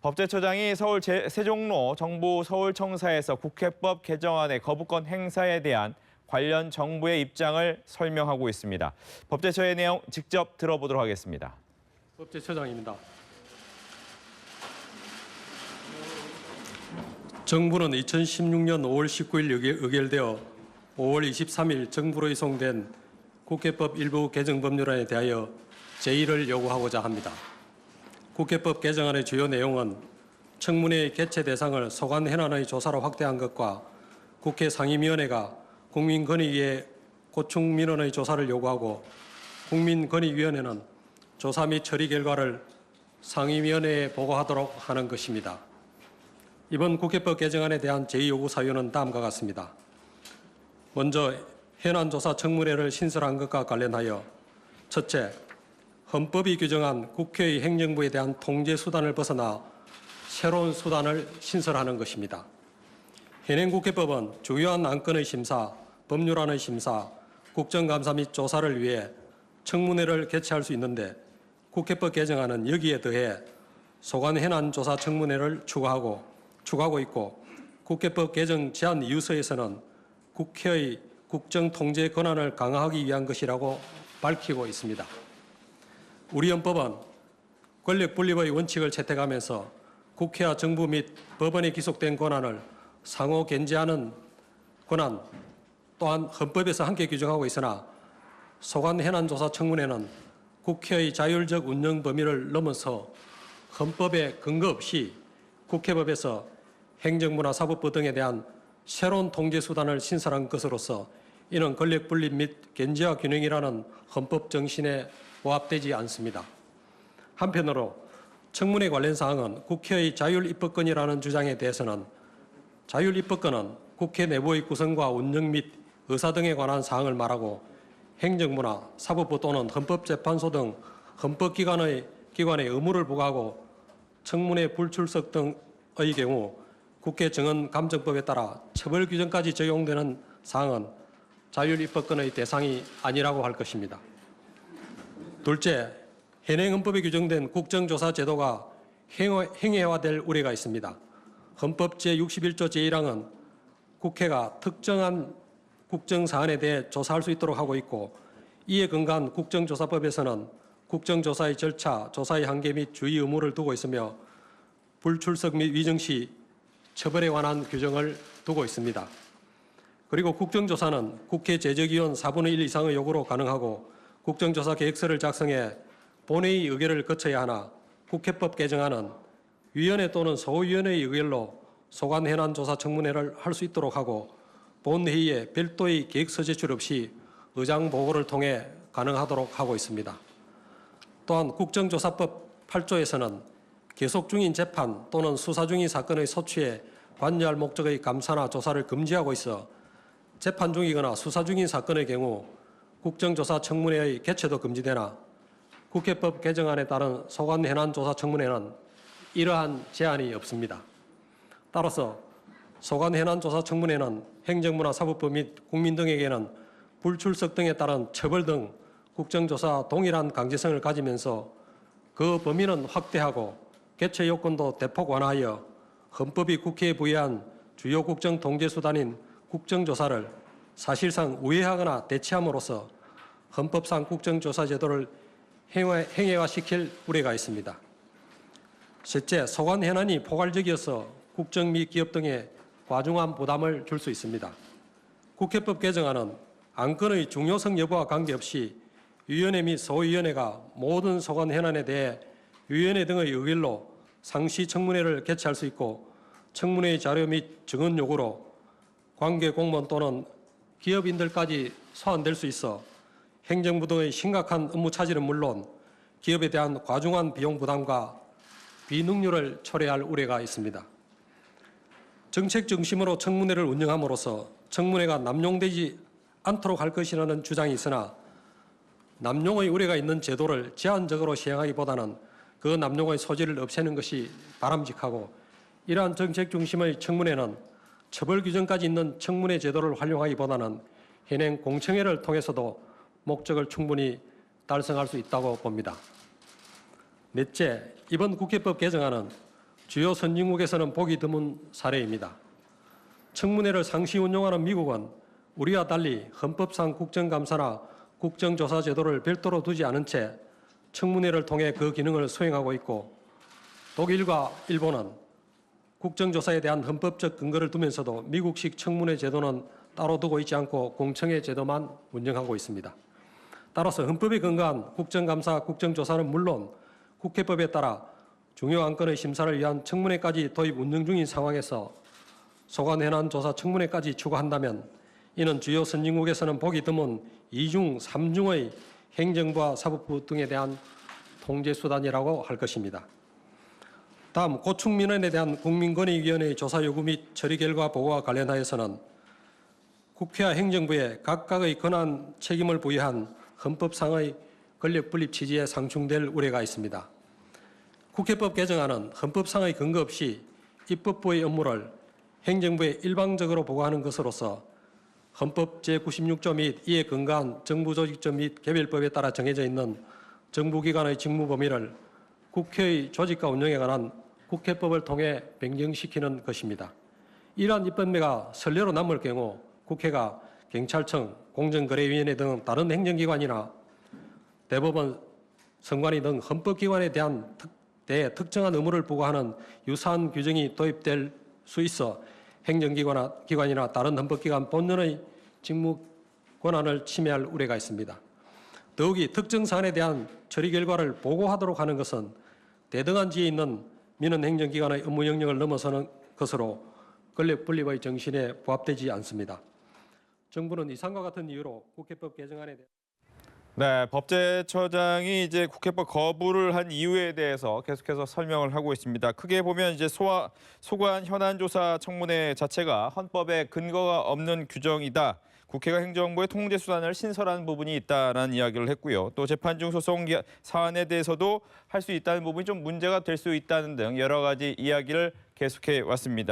법제처장이 서울 세종로 정부 서울청사에서 국회법 개정안의 거부권 행사에 대한 관련 정부의 입장을 설명하고 있습니다. 법제처의 내용 직접 들어보도록 하겠습니다. 법제처장입니다. 정부는 2016년 5월 19일 의결되어 5월 23일 정부로 이송된 국회법 일부 개정 법률안에 대하여 제의를 요구하고자 합니다. 국회법 개정안의 주요 내용은 청문회의 개최 대상을 소관 현안의 조사로 확대한 것과 국회 상임위원회가 국민권익위에 고충 민원의 조사를 요구하고 국민권익위원회는 조사 및 처리 결과를 상임위원회에 보고하도록 하는 것입니다. 이번 국회법 개정안에 대한 제의 요구 사유는 다음과 같습니다. 먼저 현안조사 청문회를 신설한 것과 관련하여 첫째, 헌법이 규정한 국회의 행정부에 대한 통제 수단을 벗어나 새로운 수단을 신설하는 것입니다. 현행 국회법은 중요한 안건의 심사, 법률안의 심사, 국정감사 및 조사를 위해 청문회를 개최할 수 있는데 국회법 개정안은 여기에 더해 소관 현안 조사 청문회를 추구하고 있고 국회법 개정 제안 이유서에서는 국회의 국정 통제 권한을 강화하기 위한 것이라고 밝히고 있습니다. 우리 헌법은 권력 분립의 원칙을 채택하면서 국회와 정부 및 법원에 기속된 권한을 상호 견제하는 권한 또한 헌법에서 함께 규정하고 있으나 소관 현안 조사 청문회는 국회의 자율적 운영 범위를 넘어서 헌법에 근거 없이 국회법에서 행정부나 사법부 등에 대한 새로운 통제 수단을 신설한 것으로서 이는 권력 분립 및 견제와 균형이라는 헌법 정신에 부합되지 않습니다. 한편으로 청문회 관련 사항은 국회의 자율입법권이라는 주장에 대해서는 자율입법권은 국회 내부의 구성과 운영 및 의사 등에 관한 사항을 말하고 행정부나 사법부 또는 헌법재판소 등 헌법기관의 의무를 부과하고 청문회 불출석 등의 경우 국회 정언감정법에 따라 처벌 규정까지 적용되는 사항은 자율입법권의 대상이 아니라고 할 것입니다. 둘째, 현행 헌법에 규정된 국정조사 제도가 행해화될 우려가 있습니다. 헌법 제61조 제1항은 국회가 특정한 국정사안에 대해 조사할 수 있도록 하고 있고 이에 근거한 국정조사법에서는 국정조사의 절차, 조사의 한계 및 주의 의무를 두고 있으며 불출석 및 위증 시 처벌에 관한 규정을 두고 있습니다. 그리고 국정조사는 국회 제적위원 4분의 1 이상의 요구로 가능하고 국정조사 계획서를 작성해 본회의 의결을 거쳐야 하나 국회법 개정안은 위원회 또는 소위원회의 의결로 소관 현안 조사 청문회를 할 수 있도록 하고 본회의에 별도의 계획서 제출 없이 의장 보고를 통해 가능하도록 하고 있습니다. 또한 국정조사법 8조에서는 계속 중인 재판 또는 수사 중인 사건의 소추에 관여할 목적의 감사나 조사를 금지하고 있어 재판 중이거나 수사 중인 사건의 경우 국정조사 청문회의 개최도 금지되나 국회법 개정안에 따른 소관 현안 조사 청문회는 이러한 제한이 없습니다. 따라서 소관 현안 조사 청문회는 행정부나 사법부 및 국민 등에게는 불출석 등에 따른 처벌 등 국정조사 동일한 강제성을 가지면서 그 범위는 확대하고 개최 요건도 대폭 완화하여 헌법이 국회에 부여한 주요 국정 통제 수단인 국정조사를 사실상 우회하거나 대체함으로써 헌법상 국정조사 제도를 행해화시킬 우려가 있습니다. 셋째, 소관 현안이 포괄적이어서 국정 및 기업 등에 과중한 부담을 줄 수 있습니다. 국회법 개정안은 안건의 중요성 여부와 관계없이 위원회 및 소위원회가 모든 소관 현안에 대해 위원회 등의 의결로 상시 청문회를 개최할 수 있고 청문회의 자료 및 증언 요구로 관계 공무원 또는 기업인들까지 소환될 수 있어 행정부 등의 심각한 업무 차질은 물론 기업에 대한 과중한 비용 부담과 비능률을 초래할 우려가 있습니다. 정책 중심으로 청문회를 운영함으로써 청문회가 남용되지 않도록 할 것이라는 주장이 있으나 남용의 우려가 있는 제도를 제한적으로 시행하기보다는 그 남용의 소지를 없애는 것이 바람직하고 이러한 정책 중심의 청문회는 처벌 규정까지 있는 청문회 제도를 활용하기보다는 현행 공청회를 통해서도 목적을 충분히 달성할 수 있다고 봅니다. 넷째, 이번 국회법 개정안은 주요 선진국에서는 보기 드문 사례입니다. 청문회를 상시 운용하는 미국은 우리와 달리 헌법상 국정감사나 국정조사 제도를 별도로 두지 않은 채 청문회를 통해 그 기능을 수행하고 있고, 독일과 일본은 국정조사에 대한 헌법적 근거를 두면서도 미국식 청문회 제도는 따로 두고 있지 않고 공청회 제도만 운영하고 있습니다. 따라서 헌법에 근거한 국정감사, 국정조사는 물론 국회법에 따라 중요 안건의 심사를 위한 청문회까지 도입 운영 중인 상황에서 소관 현안 조사 청문회까지 추가한다면 이는 주요 선진국에서는 보기 드문 2중, 3중의 행정부와 사법부 등에 대한 통제 수단이라고 할 것입니다. 다음, 고충 민원에 대한 국민권익위원회의 조사 요구 및 처리 결과 보고와 관련하여서는 국회와 행정부에 각각의 권한 책임을 부여한 헌법상의 권력 분립 취지에 상충될 우려가 있습니다. 국회법 개정안은 헌법상의 근거 없이 입법부의 업무를 행정부에 일방적으로 보고하는 것으로서 헌법 제96조 및 이에 근거한 정부조직조 및 개별법에 따라 정해져 있는 정부기관의 직무 범위를 국회의 조직과 운영에 관한 국회법을 통해 변경시키는 것입니다. 이러한 입법례가 선례로 남을 경우 국회가 경찰청, 공정거래위원회 등 다른 행정기관이나 대법원, 선관위 등 헌법기관에 대한 특정한 의무를 부과하는 유사한 규정이 도입될 수 있어 행정기관이나 다른 헌법기관 본연의 직무 권한을 침해할 우려가 있습니다. 더욱이 특정 사안에 대한 처리 결과를 보고하도록 하는 것은 대등한 지에 있는 민원 행정기관의 업무 영역을 넘어서는 것으로 권력 분립의 정신에 부합되지 않습니다. 정부는 이상과 같은 이유로 국회법 개정안에 대해 네, 법제처장이 이제 국회법 거부를 한 이유에 대해서 계속해서 설명을 하고 있습니다. 크게 보면 이제 소관 현안조사 청문회 자체가 헌법에 근거가 없는 규정이다. 국회가 행정부의 통제 수단을 신설한 부분이 있다라는 이야기를 했고요. 또 재판 중 소송 사안에 대해서도 할 수 있다는 부분이 좀 문제가 될 수 있다는 등 여러 가지 이야기를 계속해 왔습니다.